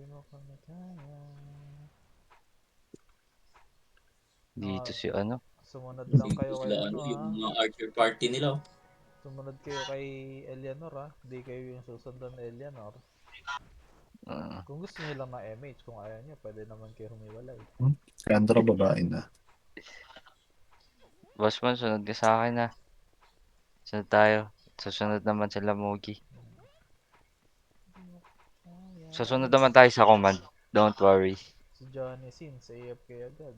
Di mo kami kaya. Dito Ah, si ano. sumunod lang Hindi ko kayo kay sila ano yung ha. mga archer party nila. Sumunod kayo kay Eleanor ha. Di kayo yung susundan ni Eleanor. Uh, Kung gusto niyo lang ng MH, kung ayaw niyo, pwede naman kayo humiwalay. Sandra, babae na. Boss man, sunod ka sa akin na. Sunod tayo. Susunod naman sila Mugi. Di mo kaya. Susunod Uy, naman tayo sa command. Don't worry. si Johnny Sins, AFK agad.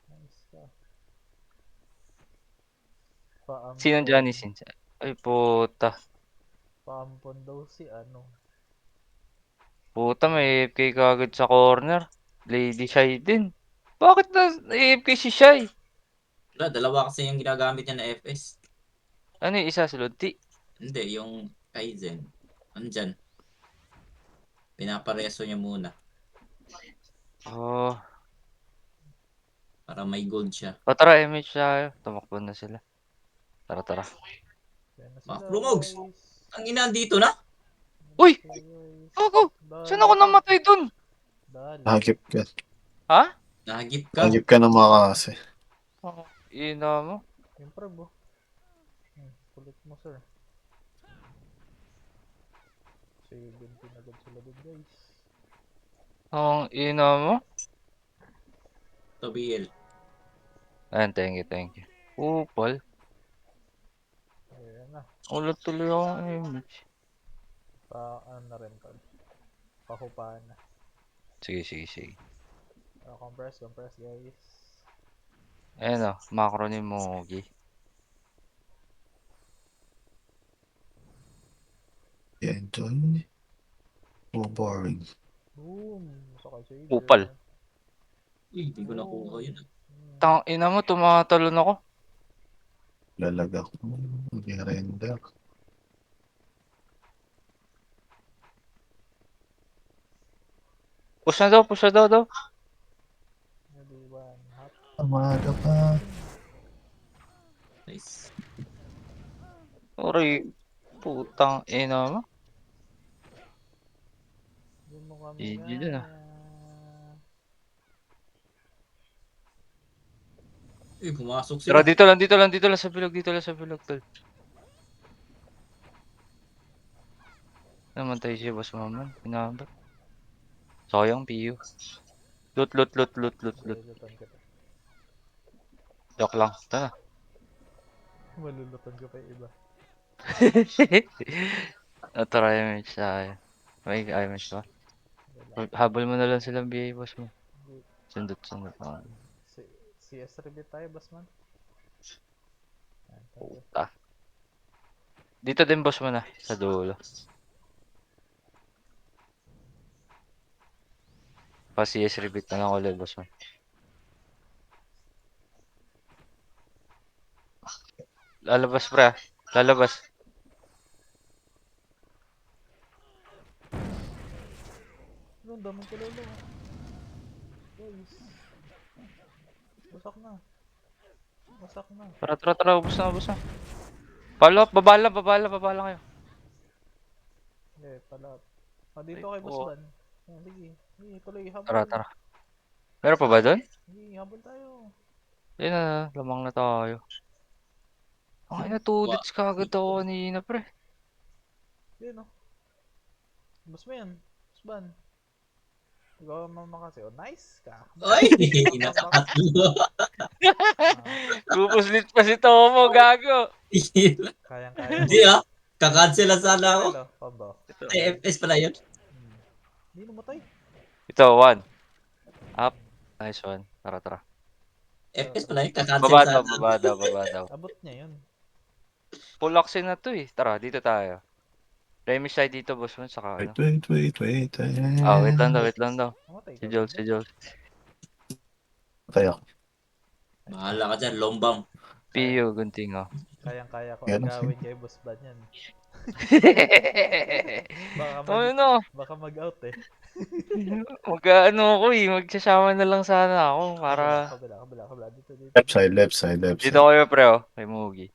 Nice ka. Sino Paampon. Johnny Sins? Ay, puta. Paampon daw si ano. Puta, may AFK ka agad sa corner. Lady Shy din. Bakit na AFK si Shy? Wala, dalawa kasi yung ginagamit niya na FS. Ano yung isa sa Lunti? Hindi, yung Kaizen. Andyan. Pinapareso niya muna Oh. para may gold siya. O tara, MH tayo. Tumakbo na sila. Tara, tara. Kaya na Mga sila Prumogs! guys. Ang ina dito na? Kaya na Uy! sila guys. Ako! Saan ako Dali. namatay dun? Dali. Nakagip ka. Ha? Nahagip ka. Nakagip ka ng mga kasi. Oh, ina mo. Yung prag oh. Kulit mo sir. 17 agad sila dun guys. Ang ina mo. Tobiel. Ayan, thank you, thank you. Upal. Ayan na. Ulat tuloy akong image. Ano na rin tol. Pahupahan na. Sige, sige, sige. Compress guys. Ayan o, macro ni Mogi. Enjoy. Oh, boring. Boom! Sakay sa Upal. Aegis. Uy, hindi ko nakuha yun. Tang ina mo, tumatalon ako. Lalaga ko. Mag-render. Push na daw. Naliwan. Hot. Amaga pa. Nice. Sorry. Putang ina mo. Di mo kami GG dun ah. kaya. Uy, pumasok Tara, sila. dito lang sa bilog, tol. Namatay siya, boss maman. Pinabat. Sayang, PU. Loot. Malulutan ka pa. Joke lang. Tara. Malulutan ka pa yung iba. Tara, image tayo. May image ba? Wala. Habol mo na lang silang BA, boss mo. Hindi. Sundot. Ah, Si CS repeat tayo, boss man. Yan, thank you. puta. Dito din, boss mo na. Sa dulo. Pa CS repeat na lang ulit, boss mo. Lalabas, pre. Lalabas. Ang daming kalolo. Guys. Wasak na. Wasak na. Tara. Ubus na. Follow up, baba lang kayo. Hindi, pala. Dito Ay, kay Boss po. Van. Yan, sige. Sige, tuloy. Habol. Tara. Meron pa ba doon? Sige, habol tayo. Ayun na, lamang na tayo. Ang ina, 2 Wa. deaths kagad ako kanina, pre. Yun, oh. Boss mo yan. Boss Van. Ikaw mama kasi. Oh, nice ka. Ay! Back. Nakakatlo. Ah, Pupuslit pa si Tomo, gago. kayang-kaya mo. Hindi ah. Kakansela sana ako. Level, oh. Combo. Ito, Ay, FPS pala yun. Hindi namatay. ito, 1. Up. Nice one. Tara. FPS Tara. pala yun. Kakansel sana. Baba daw. Abot niya yun. Full oxy na to eh. Tara, dito tayo. Remy side dito, boss mo, saka ano. Wait. Ah, wait lang daw. Namatay Si ka ba Joel. dyan? Kaya, Nice one. Bahala ka dyan. Lombang. Kaya, PU, gunting oh. kayang-kaya ko yan kasi. agawin kay Boss Van yan. Baka mag, Ano no? baka mag-out eh. Mag-ano ako eh. Magsasama na lang sana ako para... Kabila. Dito. Left side. Dito kayo pre oh. Kay Mugi.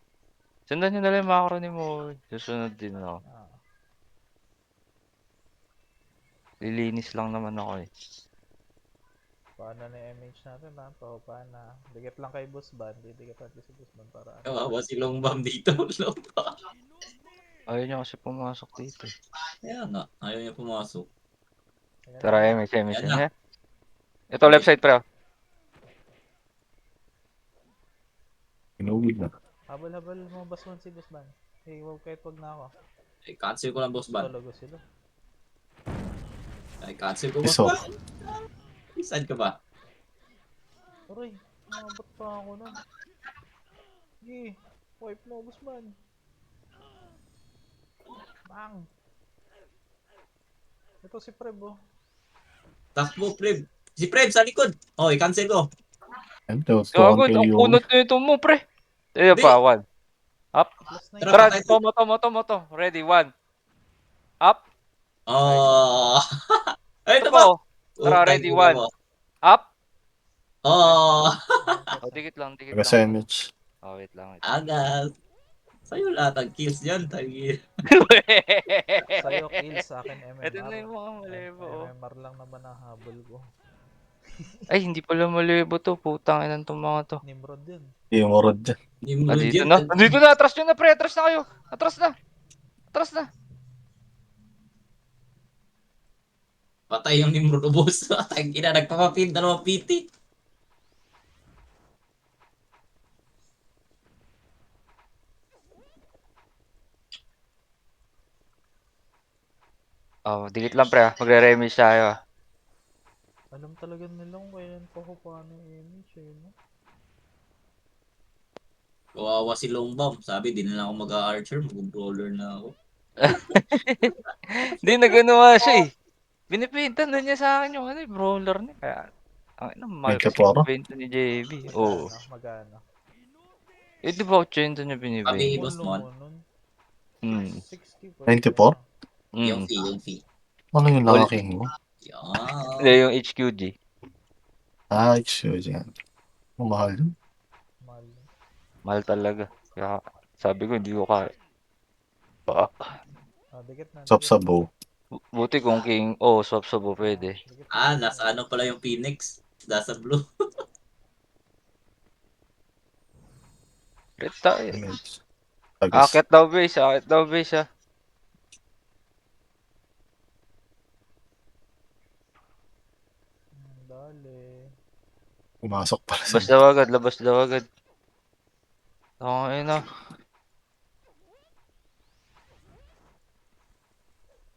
Sundan nyo na lang yung macro ni Mugi. Susunod din ako. Ah, Lilinis lang naman ako eh. Paano na yung MH natin ha? Paano? Dikit lang kay Boss Ban. Didikit natin si Boss Ban para ano. Kawawa si Longbam dito. Longbam. Ayaw niya kasi pumasok dito. Kaya nga, ayaw niya pumasok. Ayan Tara, na. MS. Yan na. Ito, left side pre. Inuwi na. Habal-habal mo Boss Ban si Boss Ban. Kahit wag na ako. Eh, cancel ko lang, boss ban. Talaga sila. Ay, cancel ko, boss Iso. ban. Saan ka ba? Aray, umabot pa ako nun. Sige, wipe mo Boss Ban. Bang! Ito si Preb oh. Takbo, Preb. Si Preb sa likod. Oh, i-cancel ko. Ito, Gago, tuwan kay ang Yowie. punot na ito mo pre. Ayun Hindi. pa, 1. Up. Plus 9. Tara, Tara, patay. moto. Ready, 1. Up. Oh. Ay, Ito ito pa. po. Tara, Utang ready, ina 1. mo. Up. Oh. Oh, dikit lang. Taga-sandwich. Oh, wait lang. Agad. Sa'yo lahat ang kills dyan. Tagi. Sa'yo kills, sa akin Ito na MMR. yung mga malebo. oh. MMR lang naman ang habol ko. Ay, hindi pala malebo to. Putang inan tong mga to. Nimrod yun. Yung urod dyan. Nimrod Andito yan. na. Andito na. Atras nyo na pre. Atras na kayo. Atras na. Atras na. Patay yung Nimrod ubos. Tagi na. Nagpapapin. Dalawang PT. Oh, dikit lang pre. Magre-remis tayo. Alam talaga nila kung kailan pa ako paano yung MH eh, no? Kawawa si Longbam. Sabi, di na lang ako mag-archer. Mag-brawler na ako. Hindi, naganawa siya eh. Binipintan na niya sa akin yung brawler niya. Kaya, ang ina, mahal May kasi kaporo? yung benta ni JB. Oo. Magana. Eh, di ba 80 niya Sabi, binibenta? boss Ano mon. mo nun? Hmm. 60 pa. 94? Yung Hmm. fee, yung fee. Ano yung All- lakaking mo? Hindi, Yan. yung HQG. Ah, excuse yan. Mahal yun. Mahal. Mahal talaga. Kaya, sabi ko, hindi ko kaya. Ah, Dikit na. Sop dikit. sa bow. buti kung king, swap sa bo pwede. Dikit na, Ah, dikit nasa na. ano pala yung Phoenix? Nasa blue. Red tayo. Image. Tagas. Akit daw base ah. Dali. Pumasok pala Labas sa daw agad, labas daw agad. Ayun na.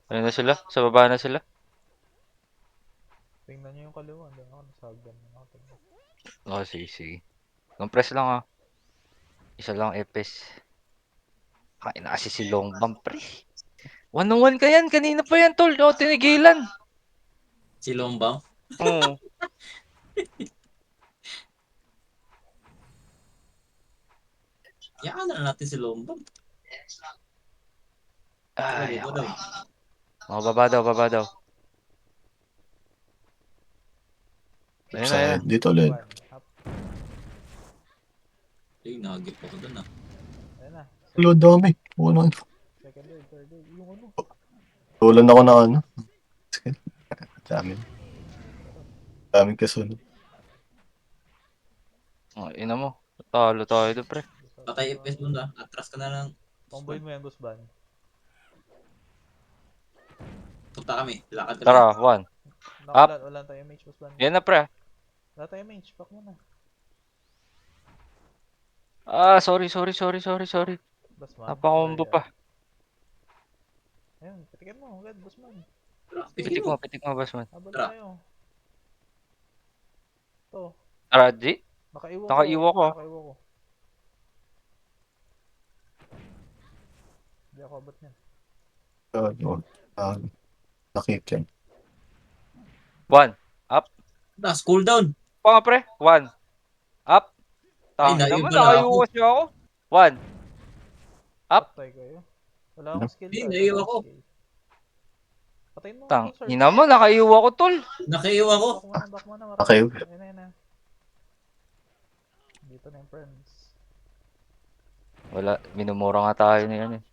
Ayun na sila, sa baba na sila. Tingnan nyo yung kaliwa. Doon ako nasagdan na ako. Oh, sige. Compress lang ah. Isa lang epes. Kain na kasi si Longbang pre. 1-on-1 ka yan, kanina pa yan tol. Oh, tinigilan. Si Longbam. Oo. Yan na natin si Longbam. Ay, Dito ako. daw. Oh, baba daw. Ayun na. side. Dito ulit. One. Up. Ay, nagip ako dun ah. Ayan na. Load dami. Unang Second wave, third wave. Yung ano? tulan ako na ano. Sige. Dami. Daming kasunod. Oh, ina mo. Talo tayo doon pre. Patay FPS dun ah. Atras ka na lang. Comboin mo yan, Boss Ban. Punta kami. Lakad ka lang. Tara, 1. Up. Wala tayong MH, Boss Ban. Yan na pre. Wala tayong MH. Back mo na. Ah, sorry. Boss Ban. Napakombo Sorry, pa. Ayun, patikin mo. Agad, Boss Ban. Pitik mo, Basman. Habal Tara. tayo. Ito. Tara, G. Nakaiwa Nakaiwa ko. Nakaiwa ko. Hindi ako abot niyan. Nakik yan. 1. Nas, cooldown. Pa nga pre. 1. Up. Ay, Tangin naiba naman, pala nakayo ako. kasi ako. 1. Up. Patay kayo. Wala akong skill. Hindi, card, naiwa wala ko. akong skill. Patayin mo. Tang, Sir. ina mo, nakaiwa ko tol. Nakaiwa ako. Back mo na. Okay. Ayun na. Dito na yung friends. Wala, minumura nga tayo na yan eh.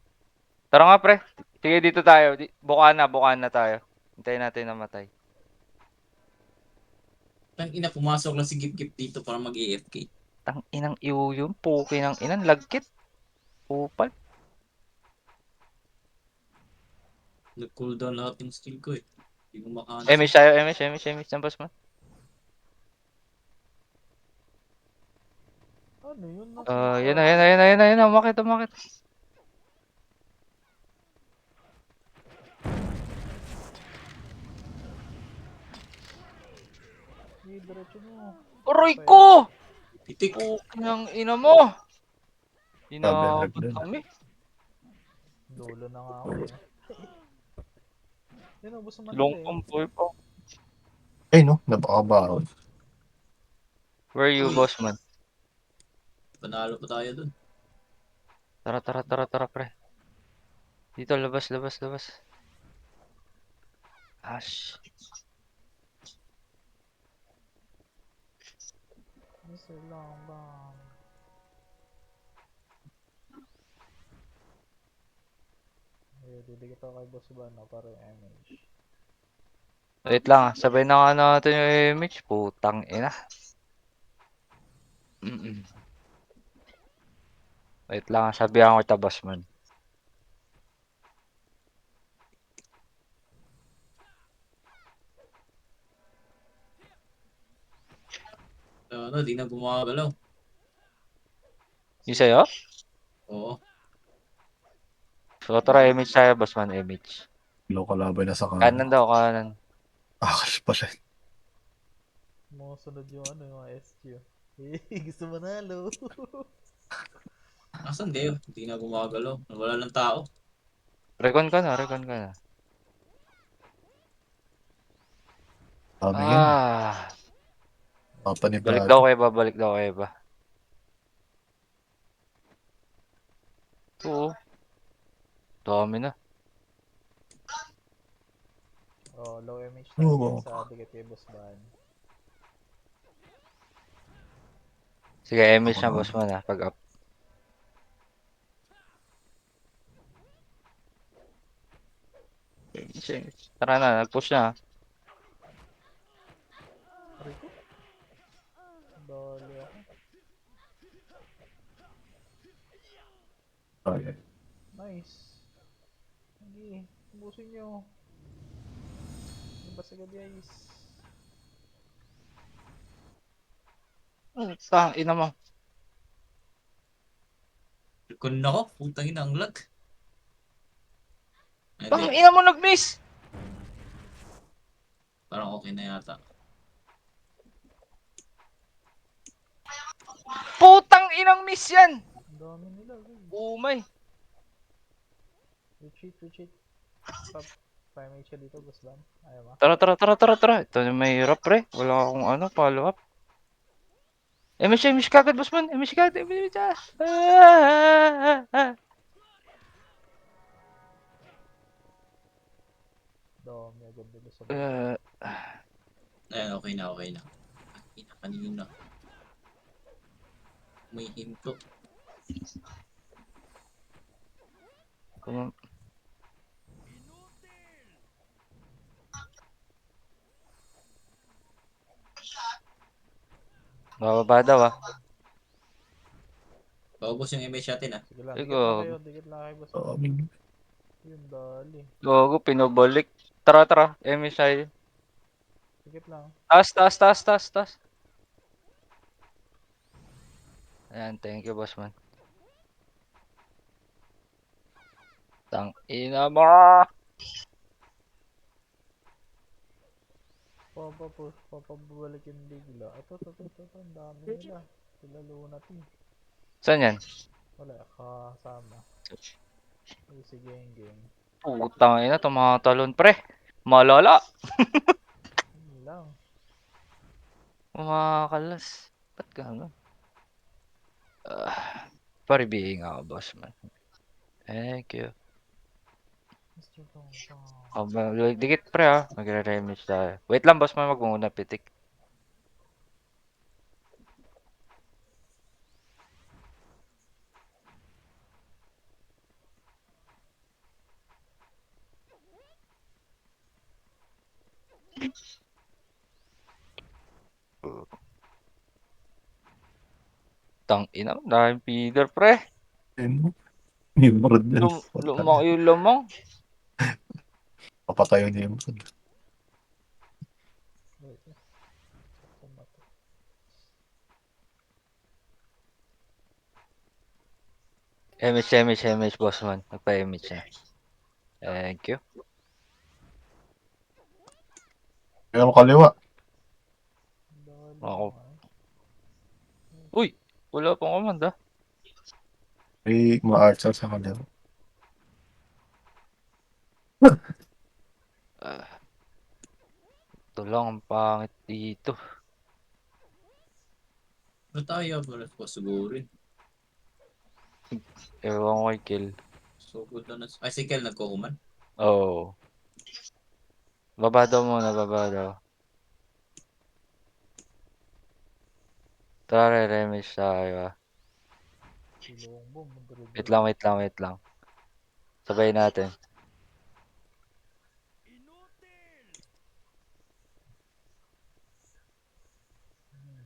Tara nga pre. Sige, dito tayo. Bukaan na tayo. Hintayin natin na matay. Ang ina, pumasok lang si Gip Gip dito para mag-AFK. Tang inang iyo yun. Puki ng inan. Lagkit. Upal. Nag-cooldown lahat yung skill ko eh. Hindi ko makahanap. Emish tayo. Emish. Ng boss man. Ano yun? Yan na. Umakit. Sige, diretso mo. Aray Patay. ko! Pitik. Puki ng ina mo. Inabot Double kami. Dulo na nga ako eh. Yun, ubos naman Long nila eh. comboy pa. Ay, no? Napakabaon. Where are you, Uy. boss man? Panalo pa tayo dun. Tara, pre. Dito, labas. Ash. Isa lang ba? Ayun, didikit ako kay Boss Bano para yung MH. Wait lang ah. Sabay na nga natin yung image. Putang ina. Wait lang ah. Sabihan ko kita, boss man. Ano, di na gumagalaw. Yung sa'yo? Oo. So, tara image tayo, boss man. Image. Low kalaban na sa Kanan kanan. daw, kanan. Akal pala. Musunod yung ano, yung SQ. Eh, gusto manalo. Asan kayo? Hindi na gumagalaw. Wala ng tao. Recon ka na. Dami yan. Ah. Balik Papanibado. daw kayo ba? Oo. Dami na. Oh, low MH tayo Oo. dyan sa dikit kay Boss Ban. Sige, image na, boss man ah. Pag up. Image. Tara na, nag-push na. Aray ko. Dali ako. Okay. Nice. Sige, ubusin nyo. Labas agad guys. Tang ina mo. Kung nako, putang ina ang lag. Tang Hindi, ina mo nag-miss. parang okay na yata. Putang inang miss yan. Ang dami nila guys. Umay. Retreat. Pop, 5 ka dito, Boss Ban. Ayaw ma. Tara. Ito yung may hirap, pre. Wala akong ano, follow up. Emish kagad, boss man. Emish kagad. Dami agad nila sa Uh, Ayan, okay na. Ina, kanina. May hinto. kung bababa daw ah. Paubos yung image natin ah. Sige lang, Ay, dikit lang gago. kayo, dikit lang kayo, Boss Ban. Dami. Yun, dali. Gago, pinabalik. Tara. Emish tayo. Dikit lang. Taas. Ayan, thank you, boss man. Tang ina mo. Papabalik yung bigla. Ito. Ang dami nila. Sila lunatic. Saan yan? Wala, kasama. Easy game. Putang ina, tumatalon, pre. Malala. Yun lang. Umakalas. Ba't gano'n? Paribihin ako, boss man. Thank you. Mr. Tongtong. Dikit pre ah. Magre-remix tayo. Wait lang, boss man. Wag mo muna pitik. Tang ina, daming feeder pre. Ayun mo. Nimrod yan. Lumaki yung lamang. Papatayo ni Nimrod. Wait, sakto ba to? MH, boss man. Nagpa-MH na. Thank you. Pero kaliwa. Dahil Ako. lang, ah. Uy, wala pang command ah. May ma-archer sa kaliwa. Ito lang ang pangit dito. Ano tayo? Wala ko sigurin. Ewan ko kay Kill. So good na. Ay, si Kel nagkukuman. Oh. Baba daw muna, baba daw. Tara, re-remage tayo ah. Si Longbo, Wait lang. Sabay natin.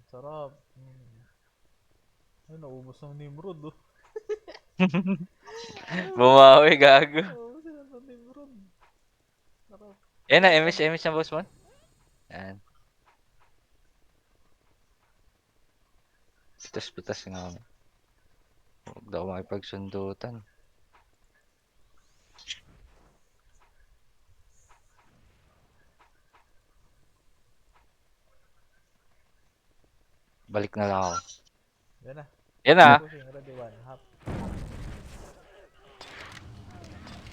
Sarap. Ay, naubos ng Nimrod, oh. Bumawi, gago. Naubos sila ng Nimrod. Sarap. Yan na, MH na boss man. Yan. Pitas nga ako. Huwag daw makipagsundutan. Balik na lang ako. Yan na. Yan na. Pushing, ready, one, half.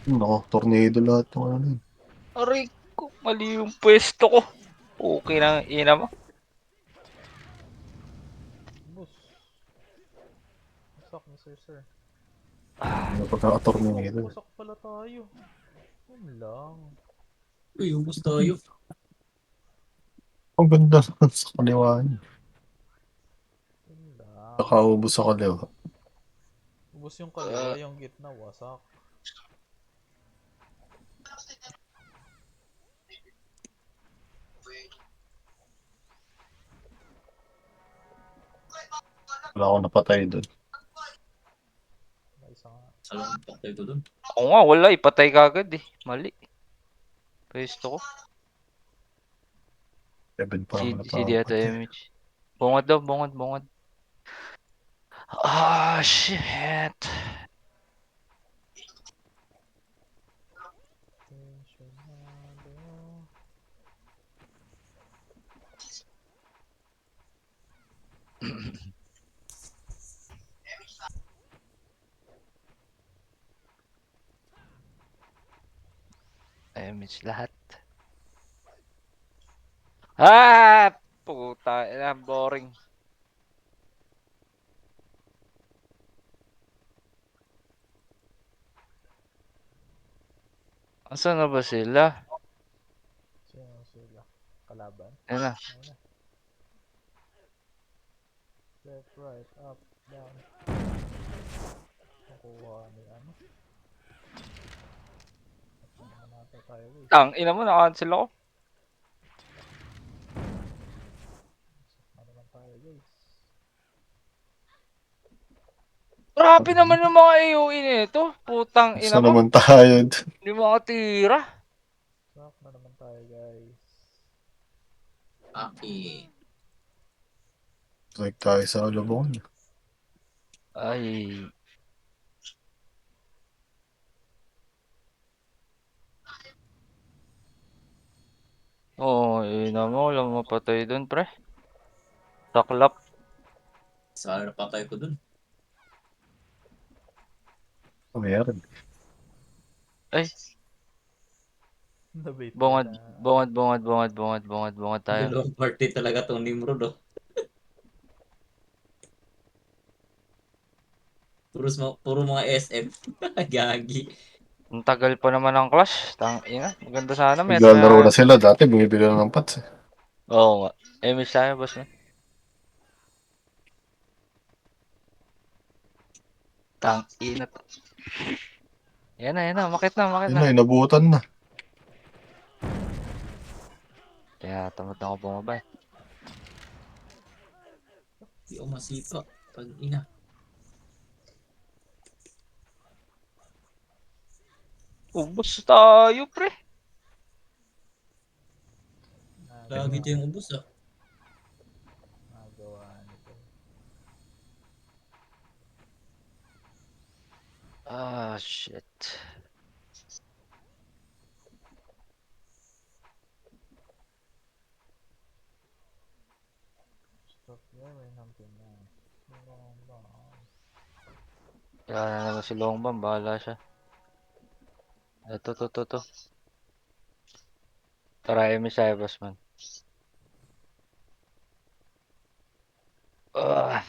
Nako, tornado lahat ng ano yun. Aray ko, mali yung pwesto ko. Okay na ang ina mo. Bus. Wasak, sir. Ano pagkaka-tornado. Wasak pala tayo. Yun lang. Uy, ubus tayo. Ang ganda sa kaliwa niya. Yun lang. Nakaubos sa kaliwa. Ubus yung kaliwa, yung gitna, wasak. Wala akong napatay doon. May isa nga. Salang patay ko dun. Ako nga, wala. Ipatay ka agad eh. Mali. Pwesto ko. 7 pa ako CD ata napapatay. MH. Bungad daw, bungad. Ah, shit. Tensionado. MH lahat. Ah! Puta, ina, boring. Asan na ba sila? Sino sila? Kalaban? Yan na. Ayun na. Left, right, up, down. Nakuha ni ano. Namanata tayo, guys. Tang, ina mo, na-cancel ako. Na naman tayo, guys. Grabe naman yung mga AOE nito. Putang ina Saan mo. naman tayo doon? Hindi makatira. Sak na naman tayo, guys. Aki. Like tayo sa lubong. Ay. Oo, ina mo. Walang mapatay dun, pre. Taklap. Sana patay ko dun. Meron. Ay, Nabait bungad na. tayo. Dalawang party talaga tong Nimrod, oh. Puro mga SM. Gagi. Ang tagal pa naman ang clash. Tang ina. Maganda sana. Naglalaro na sila. Dati bumibili na ng pats. Oo nga. MH tayo, boss man. Tang ina to. Yan na. Makit na. Yun na, inabutan na. Kaya tamad na ako bumaba eh. Di ako masipa. Pag ina. Ubus tayo, pre. Lagi ito yung ubos ah. Nagawa nito. Ah, shit. Stop wearing something else. Long bomb. Kaya na naman si Longbang, bahala siya. Ito. Try mo siya, boss man. Ah,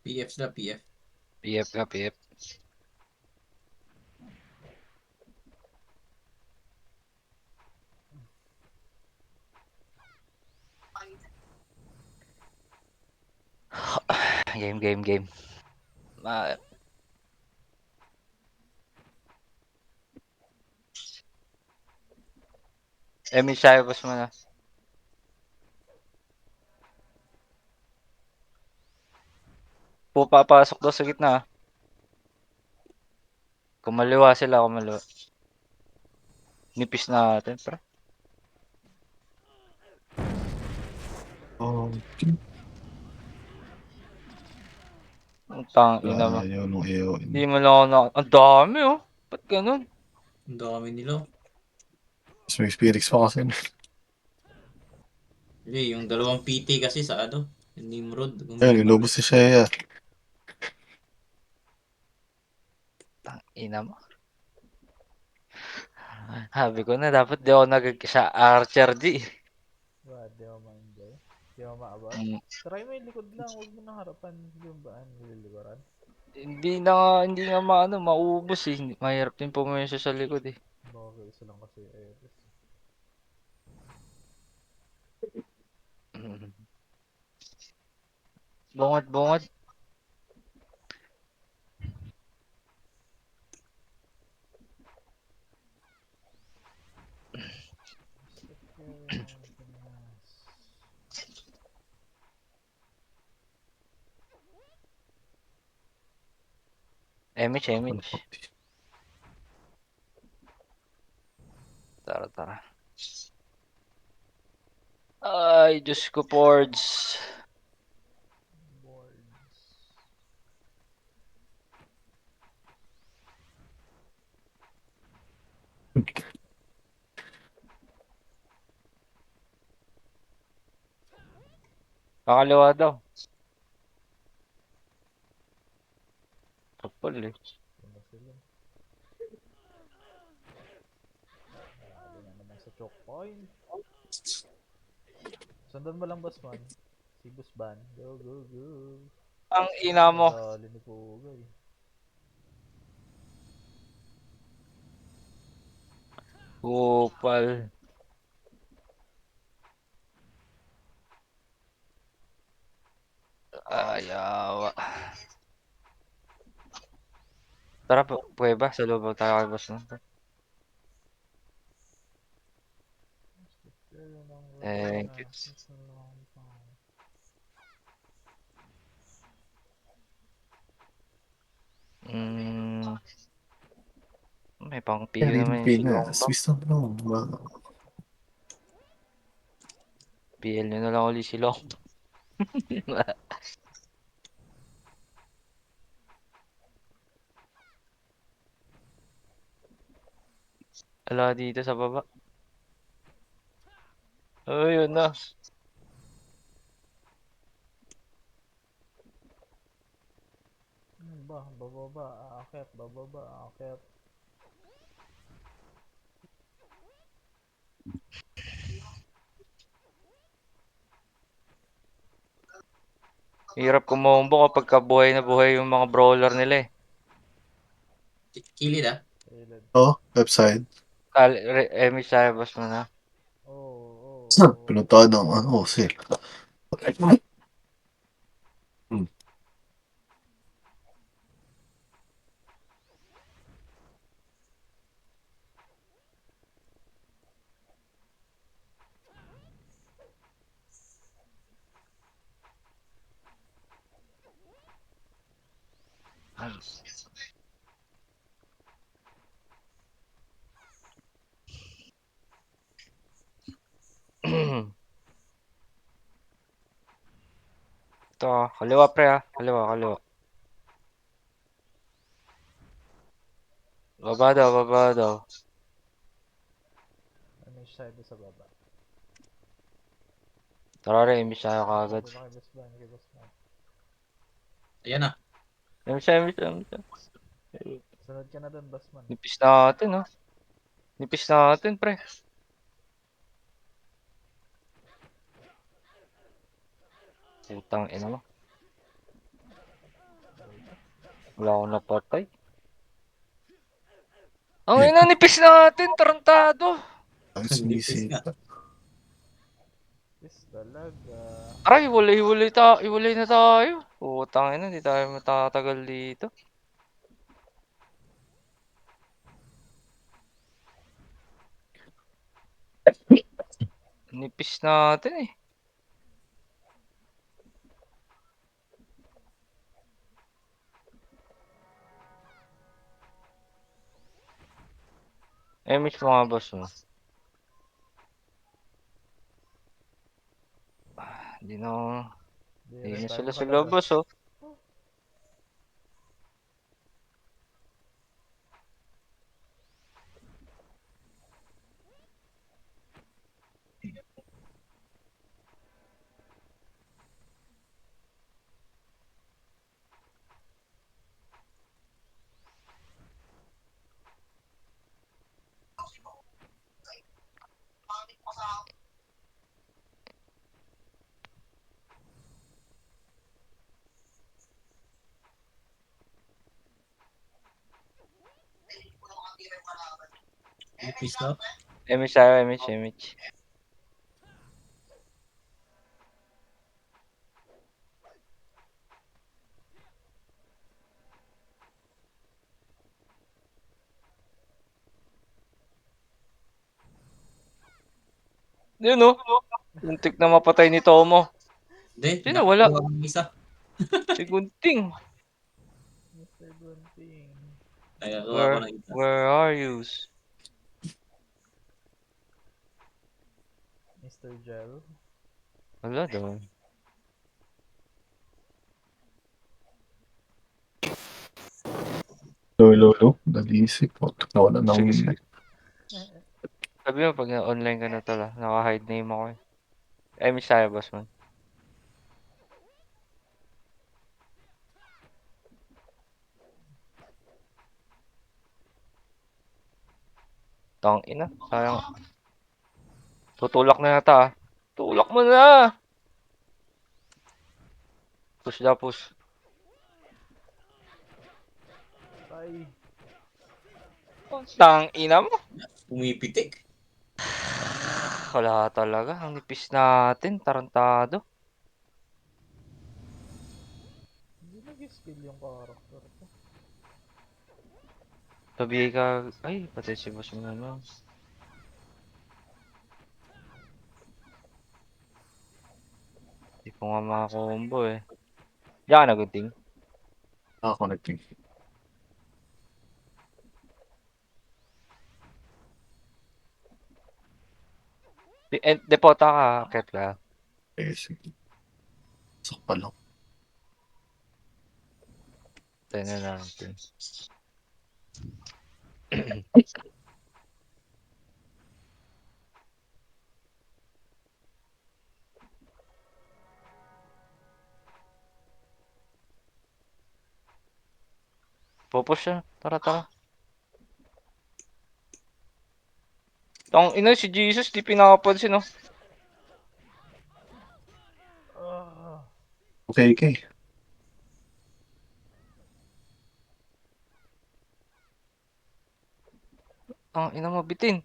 PF sila, PF. PF ka, PF. Game. Emi siya, boss man ah. Pupapasok daw sa gitna ah. Kumaliwa sila, kumaliwa. Nipis natin, pre. Oh, Ang tangina mo. ayaw nung EO. Hindi mo lang ako na... Ang dami oh. Ba't ganun? Ang dami nila. Mas may Spirix pa kasi. Hindi, yung dalawang PT kasi sa ano. Yung Nimrod. Ayun, inubos si Shea. Tangina mo. Sabi ko na, dapat di ako sa Archer G. Ba, di ako ma-enjoy. Di ako maabot. Mm, Try mo yung likod lang. Huwag mo nang harapan. Yung ba? Nililikuran. hindi nga maano, maubos eh. Mahirap din pumusya sa likod eh. Baka isa lang kasi Eris. Mm. Bungad. Stop wearing something else. Image. Tara. Ay, Diyos ko, Pords. Boards. Kakaliwa daw. Kapal eh. Ano sila? Grabe na naman sa choke point. Sundan mo lang, boss man. Si Busban. Go. Ang ina mo. Nadali ni Pugay. Kupal. Ayaw. Tara, pweba. Sa loob tayo kay boss no? Thank you. Mm, may pang PU naman yung si Pilipinas. Longbang. Swiss lang no. PL nyo na lang ulit si Longbang. Wala dito sa baba. Oh, yun na. Bababa, aakyat. Hirap kumombo kapag buhay na buhay yung mga brawler nila eh. Kilid ah. Kailan? Oh, website. Emi Saibas mo na. Oo. Pinuntahan ng ano, sale. Ito, kaliwa pre ah. Kaliwa, kaliwa. Baba daw, baba daw. May side sa baba. Tara rin, imbis tayo kagad. Doon na kay Boss Van, kay Boss Van. Ayan na. Imbis. Sunod ka na doon, Boss Man. Nipis natin, oh. Nipis natin, pre. Putang ina mo. Wala akong napatay. Ang ina, nipis natin, tarantado. Ang Nipis nga. sinisita. Yes, talaga. Aray, iwalay na tayo. Putang ina, hindi tayo matatagal dito. Nipis natin eh. Miss mga boss mo. Hindi na, hindi rin na tayo sila sa makalabas. labas, oh. Nipis daw. Miss tayo, Miss. Yun, oh. Muntik na mapatay ni Tomo. Hindi, Sino wala? nakakuha ang isa. Si Gunting. Mr. Gunting. Nakakuha ko Where, ng isa. where are you? Mr. Gel. Wala daw. Lolo. Dalisik. Nawala ng Sige, win. sige. Sabi mo pag online ka na tala, naka-hide name ako eh. Miss tayo, boss man. Tang ina, sayang. Tutulak na yata ah. Tulak mo na! Push na push. Ay. Tang ina mo. Pumipitik. Wala talaga. Ang nipis natin. Tarantado. Hindi nag-skill yung character ko. Sabi ka. Ay, patay si boss mo naman. Hindi ko nga makakombo eh. Diyan ka na, Gunting. Nakakonecting. Depota ka, Ketla. Sige. Sakpa lang. Tayo na natin. Pupush siya. Tara. Tang ina si Jesus, di pinakapansin oh. Ah. Okay. Tang ina mo, bitin.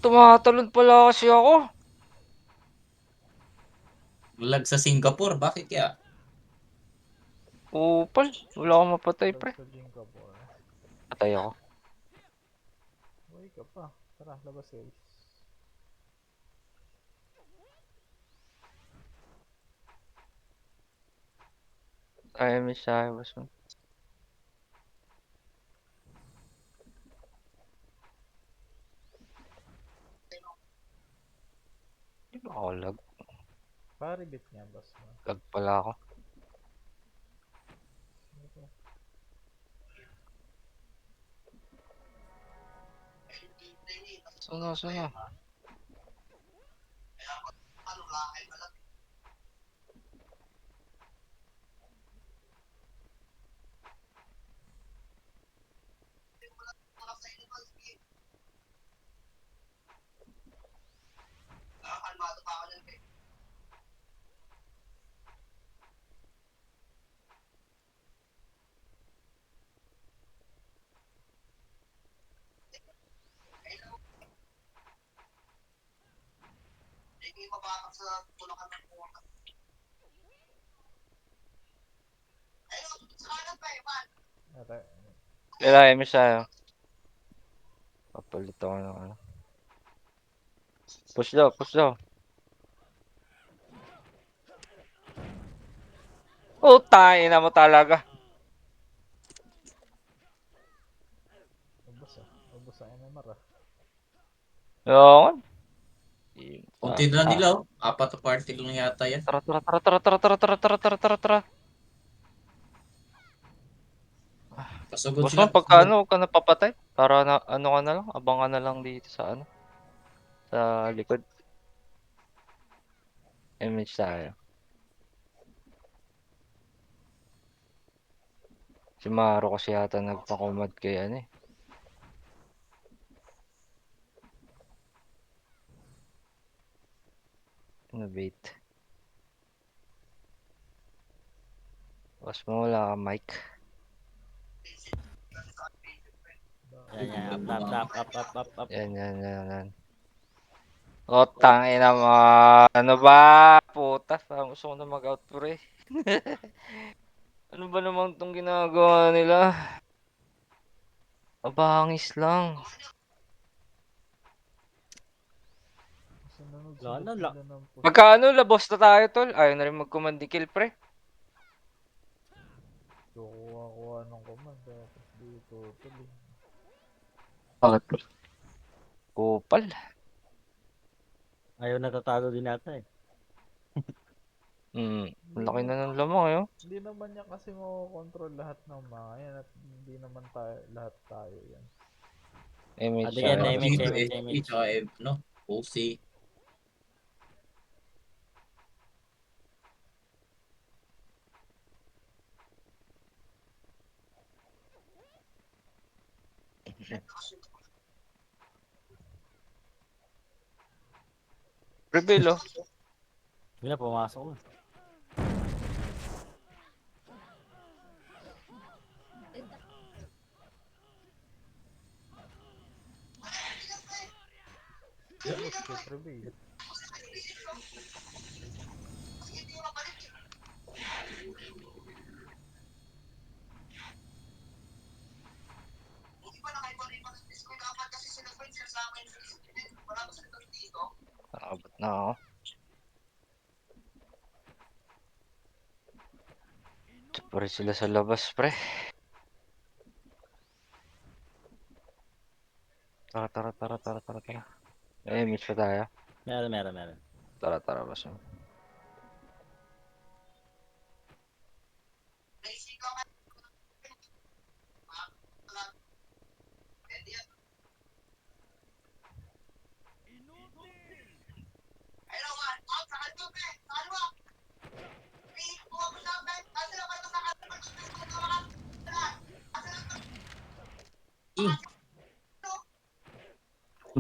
Tumatalon pala kasi ako. Lag sa Singapore. Bakit kaya? Upal. Wala akong mapatay, pre. Lag sa Jingapore. Patay ako. Uy ka pa. Tara, labas guys. Ay, miss tayo, boss mo. Paribit nga, boss. Lag pala ako. Suna. Ate, Kailangan mo siya. Papalit ako ng ano. Push daw. Oh, tayo na mo talaga. ubos ang MMR ah. Yun. Konti na nila, oh. 4 na party lang yata yan. Tara. Pasugod Boss sila. man, pagka ano, huwag ka napapatay. Para na, ano ka na lang, abang ka na lang dito sa ano. Sa likod. Image tayo. Si Maro kasi yata nagpakumad kay ano eh. Innovate. Boss mo, wala ka mic. Yan. Up. Yan. O, tangina mo. Ano ba? Puta, parang gusto ko na mag-out pre. Ano ba naman tong ginagawa nila? Abangis lang. Sunod Wala na, sila ng push. Magkaano, labos na tayo tol. Ayaw na rin mag-command kill pre. Kukuha ng command. Tapos dito tuloy. Bakit bro? Kupal. Ayaw natatalo din nata eh. Laki na ng lamang eh. Oh. Hindi naman niya kasi makokontrol lahat ng mga yan at hindi naman lahat tayo yan. Image Again, tayo. image. SB, tsaka no? OC. Reveal oh. Hindi na, pumasok na. Tapos reveal. Nakabot na ako. Tsapari sila sa labas pre. Tara. Image pa tayo. Meron. Tara boss.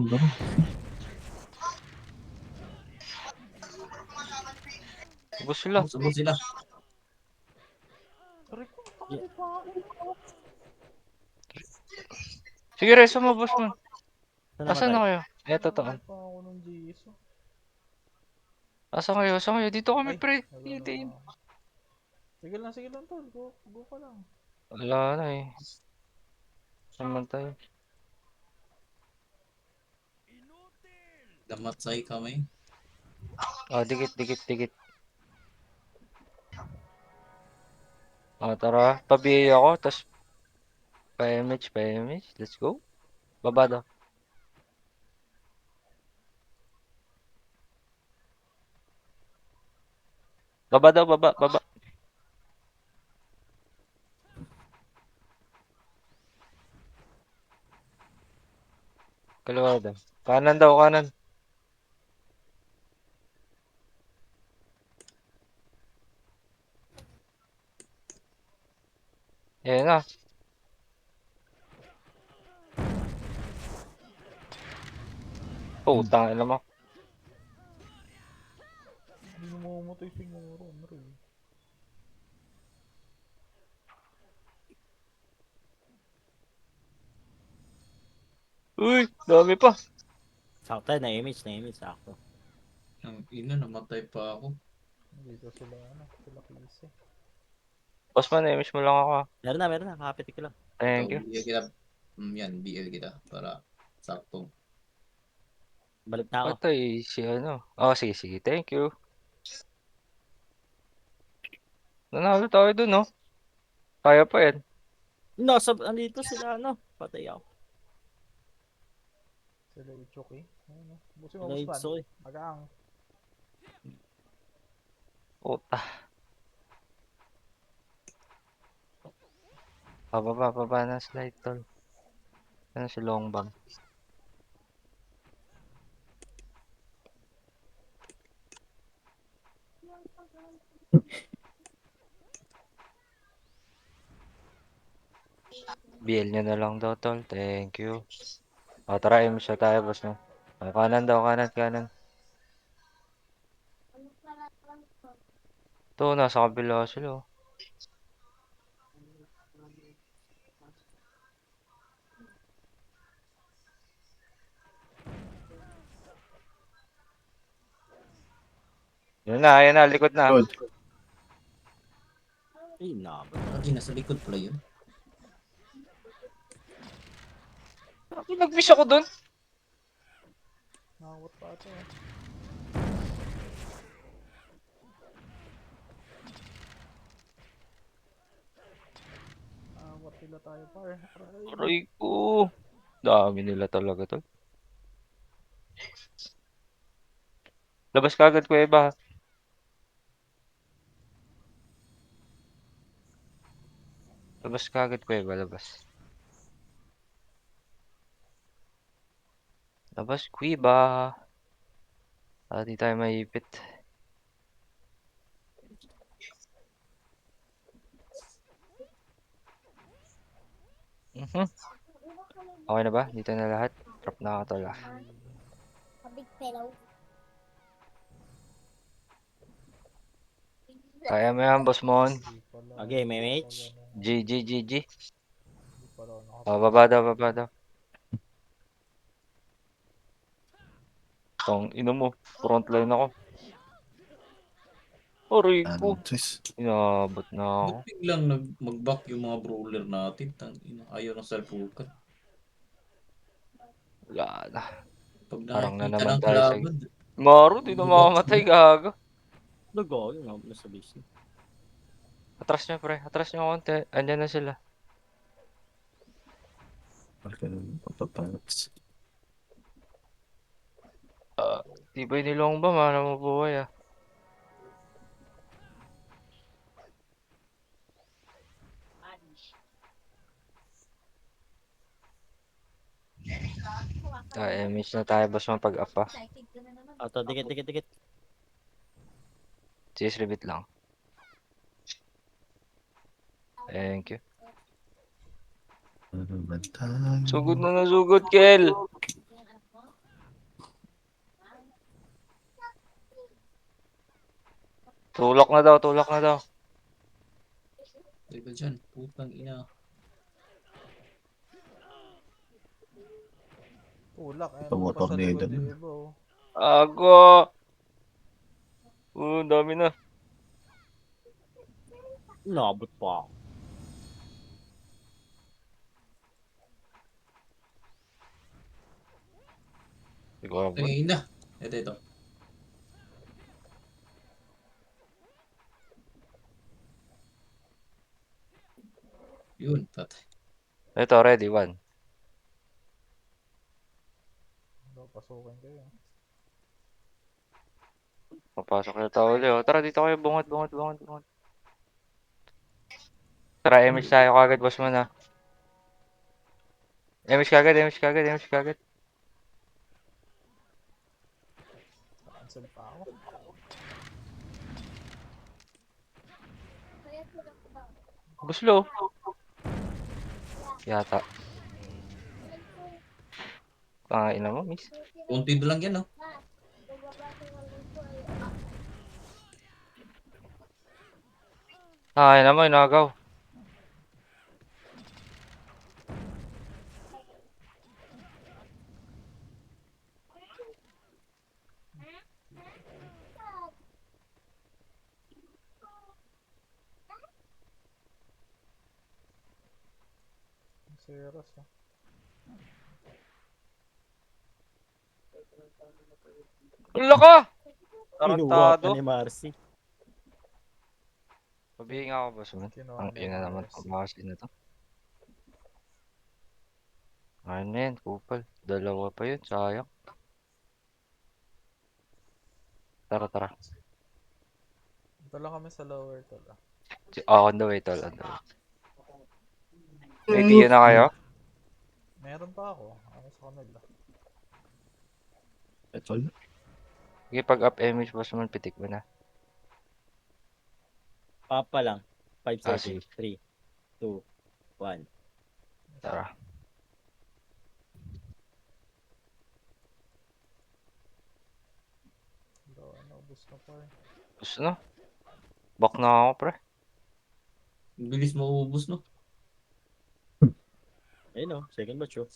Ano ba? Ubus sila. Pasugod sila. Aray ko, takot pa ako. Sige, reso mo boss mo. Saan Asan na namatay? kayo? Eto to. Takot pa ako ng GSO. Asan kayo? Dito kami pre. Nagano Hitiin. na ako. Sige lang tol. Go ka lang. Wala na eh. Naman tayo. Damatsay kami. Oh, dikit. Oh, tara. Pabiya ako, tas pa-image. Let's go. Baba daw. Baba daw, baba, baba. Kaliwa daw. Kanan daw, kanan. Ayan na. Putang ina mo. Hindi na mamamatay siguro, Andre. Uy, dami pa. Sakto, na-image, sakto. Ang ina, namatay pa ako. Dito sila, ano, sila Kise. Boss man, image mo lang ako. Ah. Meron na, kakapitik ko lang. Ito, Thank you. BL kita. Yan, BL kita. Para sakto. Balik na ako. Patay si ano. Oh, sige, sige. Thank you. Nanalo tayo dun, no? Kaya pa yan. Andito sila, ano? Patay ako. Sila Ichoki. Ano, busin mo, Naids Busman. ko eh. Magaang. Puta. Pababa, pababa na slide, tol. Ano si Longbang? BL nyo na lang daw, tol. Thank you. O, tara, image na tayo, boss, no? O, kanan daw, kanan, kanan. Ito, nasa kabila sila, oh. Yan na, likod na. Good. Ay, nabot. Lagi nasa likod pala yun. Nag-miss ako dun. Nakawat pa ito. Nakawat sila tayo, par. Aray. Aray ko. Dami nila talaga, tol. Labas ka agad, Kuya Eba. Labas ka agad, Kuya Eba, labas. Labas, Kuya Eba. Di tayo maipit. Mhm. Okay na ba? Dito na lahat. Drop na ako, tol, ah. A big pillow. Kaya mo yan, boss Mon. Hindi pala. Okay, may hindi mage. pala, no. G, G, G, G. Hindi pala Oh, baba daw, baba daw. Tong ino mo. Frontline ako. Aray ko. Anong twist? Inabot na ako. Ba't biglang mag-back yung mga brawler natin? Ayaw ng self-focus. Wala na. Pag Parang na nakikita naman ng tayo sa... kalaban, Maro, di na Bubat makamatay, sila. gago. Lugo, yun nga, nasa base. Atras nyo, pre. Atras nyo konti. Andyan na sila. Parang ganun, papapats. Tibay ni Longba, mana mo buhay, ah. Miss na tayo, boss mo, pag-up, ah. Ato, dikit. Cheers, rebit lang. Thank you. Ano naman tayo? Sugod na sugod, Kel. Tulak na daw, tulak na daw. Diba dyan? Putang ina. Tulak, eh. Ito mo, Nung pa sa tornado likod, na. eh, iba, oh. Ago! Dami na. Nabot pa ako. Hindi ko abot. Ay, ina. Ito. Yun, patay. Ito, ready, one. Pasukin kayo. Papasok na tao ulit. Oh. Tara, dito kayo. Bungot, bungot, bungot, bungot. Tara, image tayo kagad, boss mo na. Image kagad, image kagad, image kagad. Cancel pa ako. Buslo. Yata. Pangain na mo, miss. Kunti na lang yan, no? Ay naman, inagaw. Serious ah. Ulo ka! Kinuha pa Tarantado. ni Marcy. Pabihin nga ako, boss mo. Kinuha Ang ni ina naman, Mars. pagmakasin na to. Ano yan, kupal. Dalawa pa yun, sayang. Tara, tara. Ito lang kami sa lower tol ah. On the way, tol. On the way. May tiyo na kayo? Meron pa ako. Ako sa kanila. That's all. Sige, pag up image, boss mo, pitik mo na. Papa lang. 5 Ah, seconds. sige. 3, 2, 1. Tara. Naubos na pa eh. Gusto na. Back na ako, pre. Ang bilis maubos, no? Ayun o, second batch oh.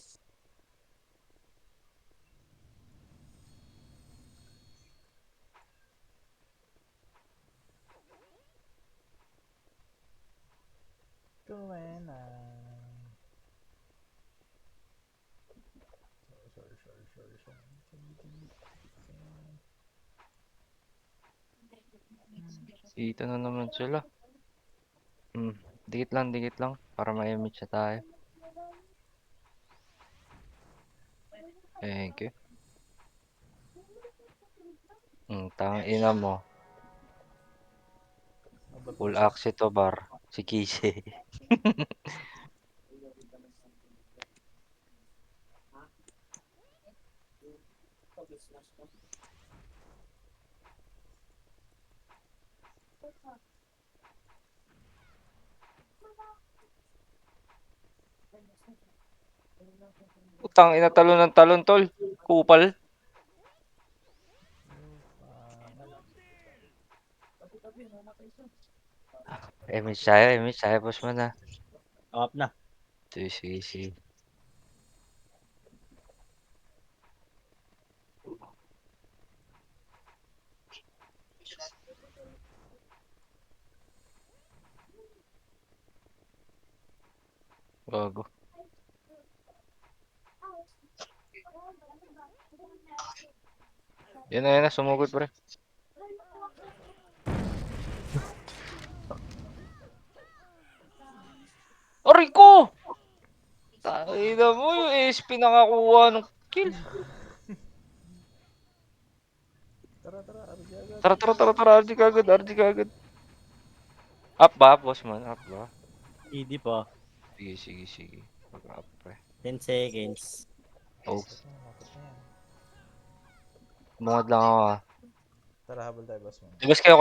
Kuwena. Sorry. Dito na naman sila. Dikit lang. Para ma-image na tayo. Thank you. Tang ina mo. Abot Full mo siya. axe to bar. Si Kise. Utang ina talon ng talon, tol. Kupal. Image tayo, boss mo na. Up na. Sige. Gago. Yan na, sumugod pre. Aray ko! Tayo mo yung SP nakakuha ng kill. Tara, RJ agad. Tara, RG kagad. Up ba, boss man? Up ba? ED pa. Sige. Pag-up pre. 10 seconds. Oh, Lapit na yan. bungad lang ako ah. Tara, habol tayo boss mo. Labas kayo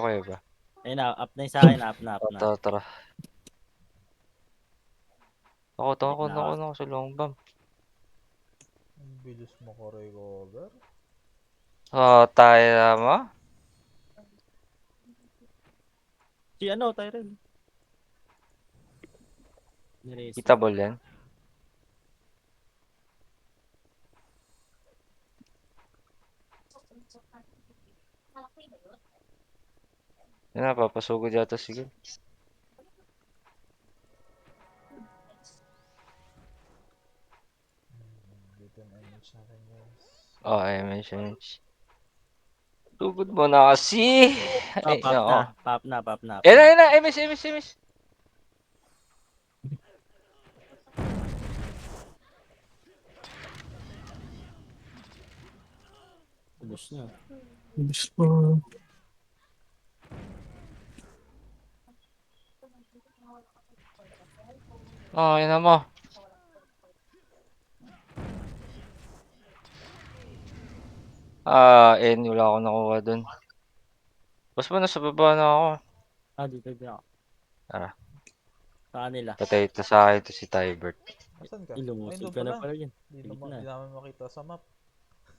kuya ba? Ayun na, up na yung sa akin. Up na. Tara. Ako Wait na. sa long bomb. Ang bilis mo ko recover. Tayo naman. Si ano, Tyrell. Niresi. Kita ball yan. Yan na, papasugod yata sige. Dito yung image natin guys. I mentioned. Sugod mo na kasi. Ay, Pop na. Yan na, MS. Ubus na. Bilis pa. Oh, ina mo. Wala akong nakuha dun. Boss mo, nasa baba na ako. Dito ako. Tara, Sa kanila. patay ito sa akin to si Tybert. Asan ka? Ay, Ilumusog doon ka na pala. pala yun. Di, Sa gitna. di namin makita sa map.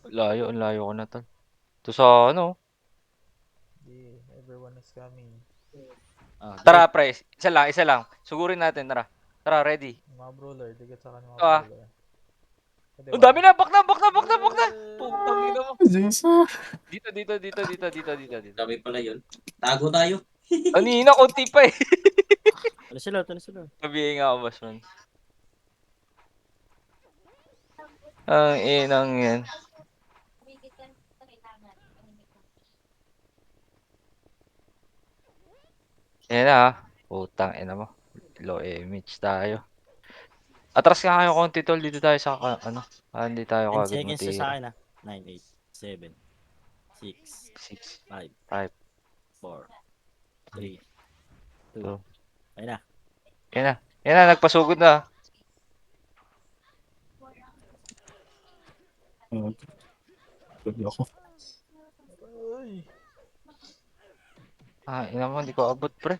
Layo, ang layo ko na tol. Ito sa ano. Di, everyone is coming. Tara, pre. Isa lang, isa lang. Sugurin natin, tara. Tara, ready. Mga brawler, digat sa kanya mga Ito brawler. Pwede Ang ba? dami na, bakna, bakna, bakna, bakna. Putang ina mo. Jesus. Dito, dito, dito, dito, dito, dito, dito. Sabi pala yun. Tago tayo. Kanina, konti pa eh. Ano sila? Ano sila? Sabihin nga ako, boss man. Ang inang yan. Yan na, putang ina mo. Low image tayo. Atras nga kayo konti tol, dito tayo sa ano. Hindi tayo 10 kagad seconds na sa matira. akin 9, 8, 7, 6, 6, 5, 5, 4, 3, 2. 2. Ayun na. Yan na. Yan na, nagpasugod na. Gabi ako. Ay! Ina mo, hindi ko abot pre.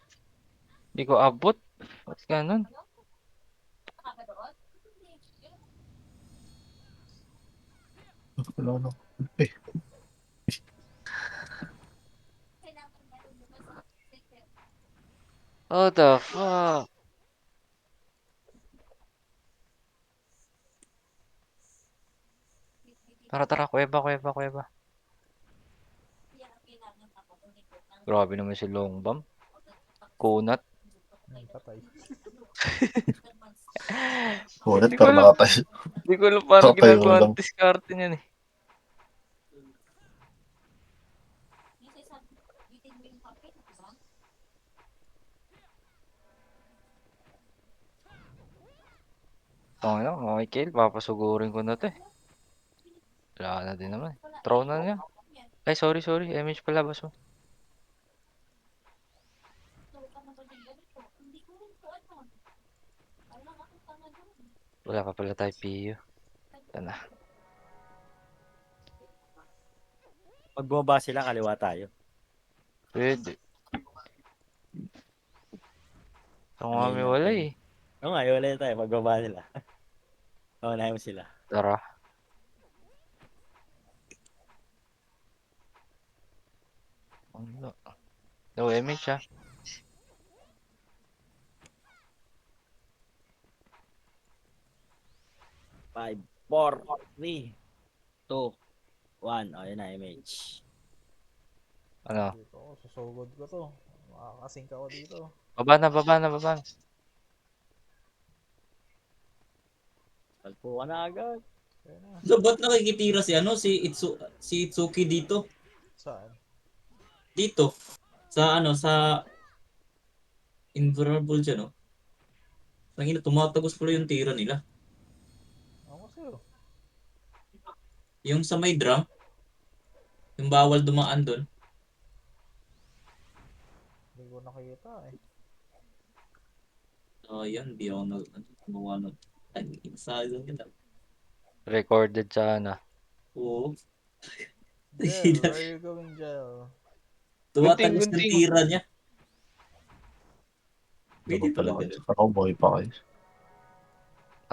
Hindi ko abot. Ba't ganun? Wala na. Eh, What the fuck? Tara, tara, kuweba, kuweba, kuweba. Grabe naman si Longbam. Kunat. Patay. ulit Hindi ko pero alam. nakatayo. Hindi ko alam paano Nakatayo ginagawa lang. ang diskarte niyan eh. Ano, mga kill, papasugurin ko na to eh. Wala na din naman. Throw na niya. Ay, sorry, sorry. Image pala, boss mo. Wala pa pala tayo PU. Ito na. Pag bumaba sila, kaliwa tayo. Pwede. Ito nga may Ayun wala natin. eh. Oo nga, wala tayo. Pag bumaba nila. Unahin mo sila. Tara. Ano? No image ah. Five, 4, 3, 2, 1. Ayun na, image. Ano? Dito ako, susugod ko to. Makakasink ako dito. Baba na, baba na, baba na. Talpo ka na agad. Kaya na. So, ba't nakikitira si ano? Si Itsuki dito? Saan? Dito. Sa ano? Sa invulnerable dyan, no? Nangina, tumatagos pala yung tira nila. Ako sa'yo. Yung sa may drum, yung bawal dumaan doon. Hindi ko nakita eh. Yan, di ako gumawa nun. Ay, sayang yun. Recorded sa ano. Oo. Jel, where are you going, Jel? Tumatagos ng Gunting. tira niya. Ano Pwede pala pala kayo? ganun. Ako boy pa kayo.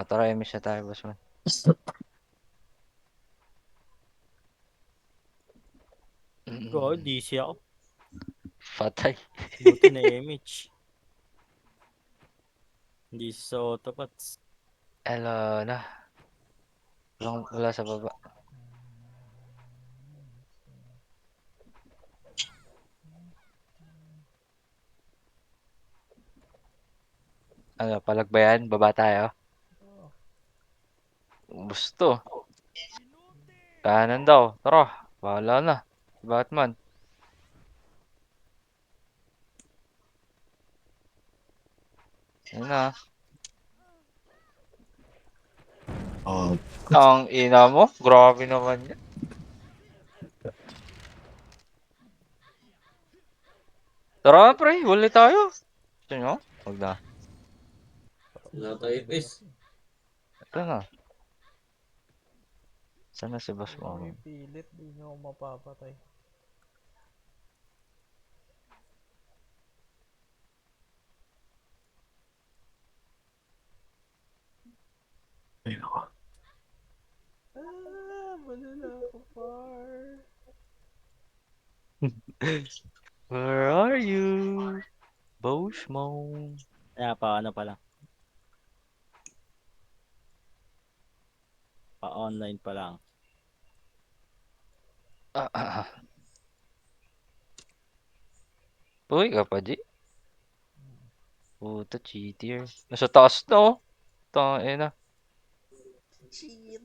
Tara, image na tayo, boss man. Go, DC ako. Patay. Buti na image. Hindi sa autopots. Hello na. Wala sa baba. Ano, palag ba yan? Baba tayo. Oh, Gusto. Kanan daw. Tara. Bahala na. Batman. Yan na. Ah, Ang ina mo. Grabe naman yan. Tara na, pre. Huli tayo. Gusto nyo? Huwag na. Wala tayo, pes. Ito na. Saan na si boss Huwag mo? kayo pilit, di nyo ako mapapatay. Ay, nako. Malala ako, par. Where are you? Boss mo. Kaya pa ano pa lang. Pa-online pa lang. Uy, ka pa, G. Puta, cheater. Nasa taas na, oh. Tangin na. Shit!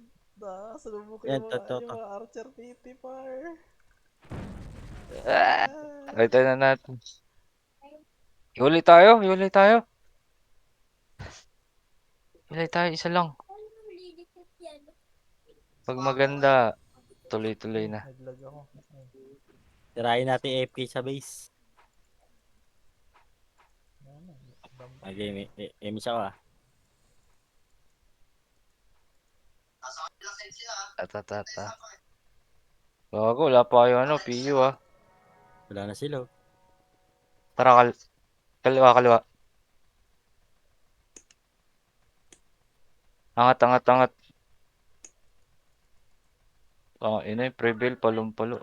Salubok Yan, yung to. mga archer titi, par. Ah! Ito na natin. Huli tayo, huli tayo. Huli tayo, isa lang. Pag maganda, tuloy-tuloy na. Naglag ako. Ay, Tirahin natin AFK sa base. ano, dampak. Okay, may siya ka. Tatatata. Gago, wala pa kayo ano, PU ah. Wala na sila. Oh. Tara, kaliwa, kaliwa. Angat, angat, angat. Oh, ina yung prevail, palong-palo.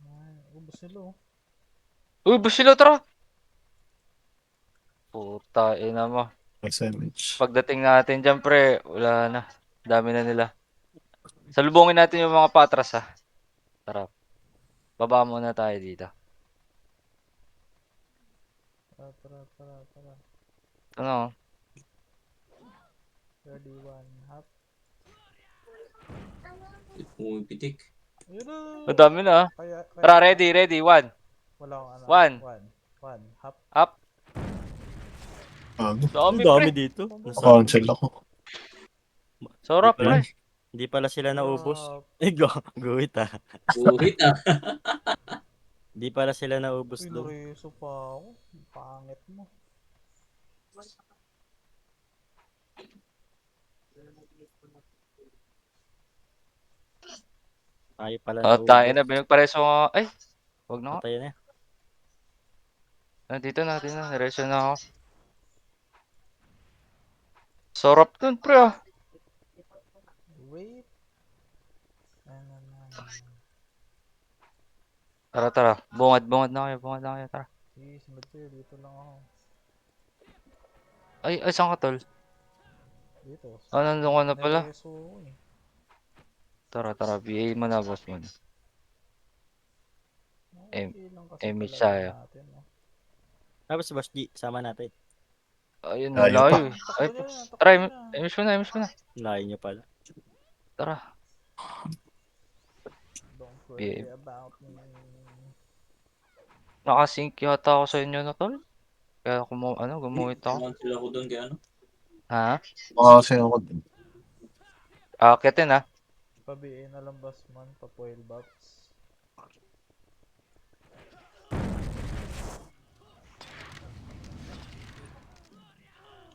Ay, ubos nila, oh. Uy, busilo, tara! Puta, ina mo. SMH. Pagdating natin dyan, pre, wala na. Dami na nila. Salubungin natin yung mga patras, ha. Tara. Baba muna tayo dito. Tara. Ano? 31 half. Pumipitik. Ayun na! Ang dami na, ha. Tara, ready, ready. One. Wala akong ano. One. One. Half. Up. Gago. Dami, Ang dami pre. dito. Cancel ako. Sarap, Di pala. pre. Hindi pala sila naubos. Half. Eh, guhit ah. Buhit ah. Hindi pala sila naubos Uy, doon. nareso pa ako. Pangit mo. Tayo pala Oh, tayo naubos. na. Binagpareso nga. Ay, wag na nga. Patay na. Nandito natin na. Nareso na ako. Sarap dun, pre, ah. Wait. Ano. Tara, tara. Bungad na kayo. Bungad na kayo. Tara. Sige, sunod kayo. Dito lang ako. Ay, saan ka, tol? Dito. Ah, nandun ka na pala. Nareso ako eh. Tara, tara. BA mo na, boss mo. Okay lang kasi Image talaga tayo. natin. Oh. Tapos Boss G, sama natin. Ayun, Layo layo pa. eh. Takbo Ay, niya, takbo tara. niya. Image mo na, image mo na. Layo nyo pala. Tara. Don't worry about me. Nakasync yata ako sa inyo na, tol. Kaya gumuhit ako. Cancel ako doon kaya ano. Ha? Kasi ako din. Akitin, ha? Pabiin na lang Basman, pa-foil buffs.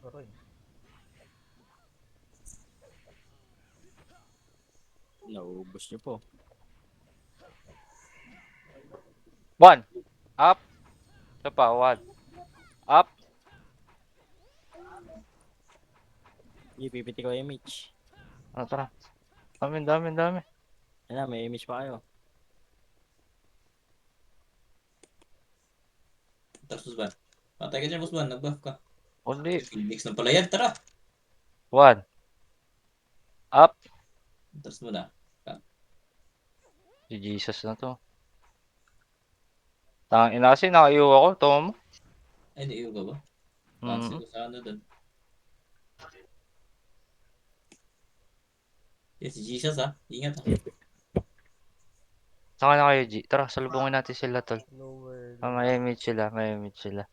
Aray. Naubos nyo po. One. Up. Ito pa, one. Up. Ipipiti ko image. Ah, tara. Dami. Yan na, may image pa kayo. Tapos Busban. Patay ka dyan, Busban. Nag-buff ka. Only. Phoenix na pala yan. Tara. One. Up. Tapos mo na. Si Jesus na to. Tangina kasi, nakaiyo ako. Tawa mo. Ay, naiyo ka ba? Cancel ko sa ano doon. Yes, si Jesus ah. Ingat ah. Saka na kayo, G. Tara, salubungin natin sila, tol. Lower. May image sila.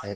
Ay.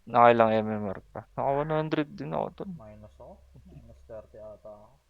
Nakailang MMR pa. Naka 100 din ako tol. Minus ako. Minus 30 ata ako.